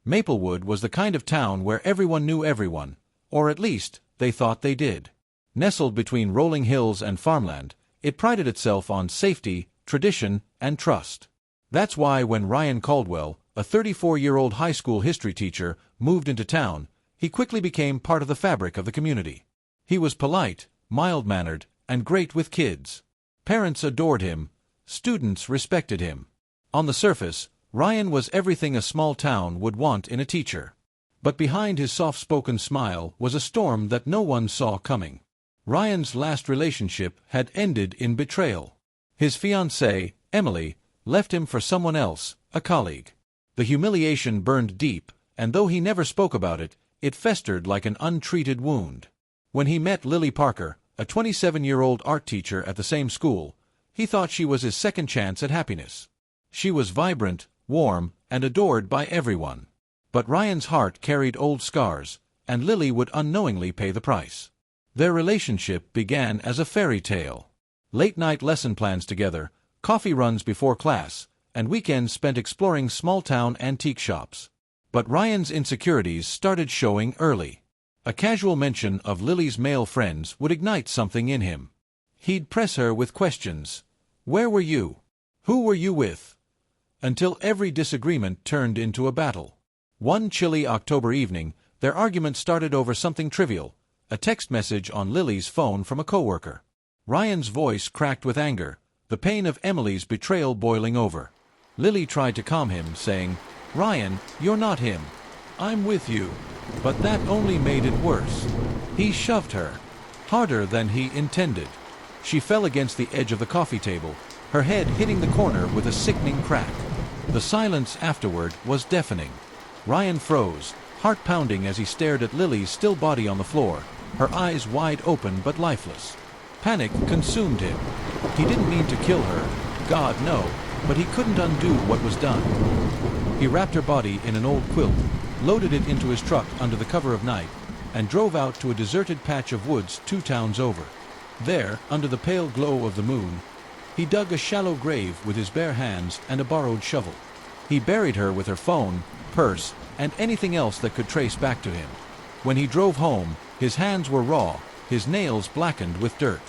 Maplewood was the kind of town where everyone knew everyone, or at least, they thought they did. Nestled between rolling hills and farmland, it prided itself on safety, tradition, and trust. That's why when Ryan Caldwell, a 34-year-old high school history teacher, moved into town, he quickly became part of the fabric of the community. He was polite, mild-mannered, and great with kids. Parents adored him. Students respected him. On the surface, Ryan was everything a small town would want in a teacher. But behind his soft-spoken smile was a storm that no one saw coming. Ryan's last relationship had ended in betrayal. His fiancée, Emily, left him for someone else, a colleague. The humiliation burned deep, and though he never spoke about it, it festered like an untreated wound. When he met Lily Parker, a 27-year-old art teacher at the same school, he thought she was his second chance at happiness. She was vibrant, warm, and adored by everyone. But Ryan's heart carried old scars, and Lily would unknowingly pay the price. Their relationship began as a fairy tale. Late-night lesson plans together, coffee runs before class, and weekends spent exploring small-town antique shops. But Ryan's insecurities started showing early. A casual mention of Lily's male friends would ignite something in him. He'd press her with questions. Where were you? Who were you with? Until every disagreement turned into a battle. One chilly October evening, their argument started over something trivial, a text message on Lily's phone from a coworker. Ryan's voice cracked with anger, the pain of Emily's betrayal boiling over. Lily tried to calm him, saying, "Ryan, you're not him. I'm with you." But that only made it worse. He shoved her, harder than he intended. She fell against the edge of the coffee table, her head hitting the corner with a sickening crack. The silence afterward was deafening. Ryan froze, heart pounding as he stared at Lily's still body on the floor, her eyes wide open but lifeless. Panic consumed him. He didn't mean to kill her, God no, but he couldn't undo what was done. He wrapped her body in an old quilt, loaded it into his truck under the cover of night, and drove out to a deserted patch of woods 2 towns over. There, under the pale glow of the moon, he dug a shallow grave with his bare hands and a borrowed shovel. He buried her with her phone, purse, and anything else that could trace back to him. When he drove home, his hands were raw, his nails blackened with dirt.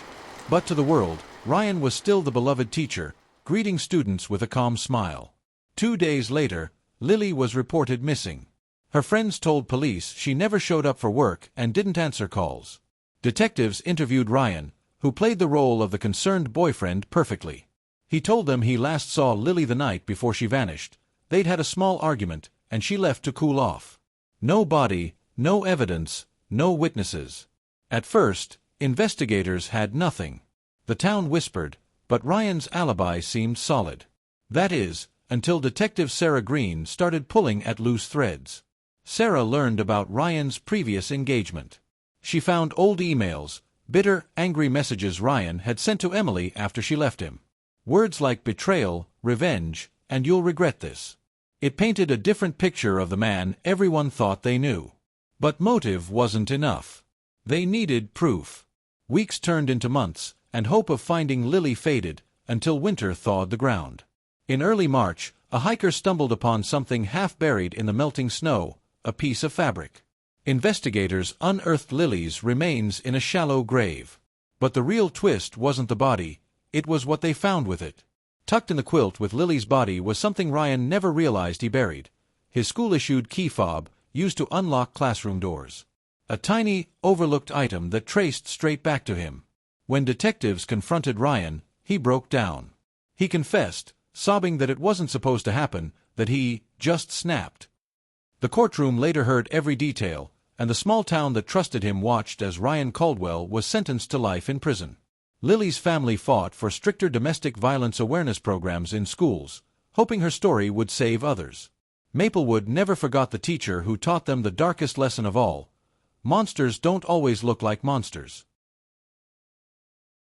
But to the world, Ryan was still the beloved teacher, greeting students with a calm smile. 2 days later, Lily was reported missing. Her friends told police she never showed up for work and didn't answer calls. Detectives interviewed Ryan, who played the role of the concerned boyfriend perfectly. He told them he last saw Lily the night before she vanished. They'd had a small argument, and she left to cool off. No body, no evidence, no witnesses. At first, investigators had nothing. The town whispered, but Ryan's alibi seemed solid. That is, until Detective Sarah Green started pulling at loose threads. Sarah learned about Ryan's previous engagement. She found old emails, bitter, angry messages Ryan had sent to Emily after she left him. Words like betrayal, revenge, and you'll regret this. It painted a different picture of the man everyone thought they knew. But motive wasn't enough. They needed proof. Weeks turned into months, and hope of finding Lily faded, until winter thawed the ground. In early March, a hiker stumbled upon something half-buried in the melting snow, a piece of fabric. Investigators unearthed Lily's remains in a shallow grave. But the real twist wasn't the body, it was what they found with it. Tucked in the quilt with Lily's body was something Ryan never realized he buried. His school-issued key fob, used to unlock classroom doors. A tiny, overlooked item that traced straight back to him. When detectives confronted Ryan, he broke down. He confessed, sobbing that it wasn't supposed to happen, that he just snapped. The courtroom later heard every detail, and the small town that trusted him watched as Ryan Caldwell was sentenced to life in prison. Lily's family fought for stricter domestic violence awareness programs in schools, hoping her story would save others. Maplewood never forgot the teacher who taught them the darkest lesson of all: monsters don't always look like monsters.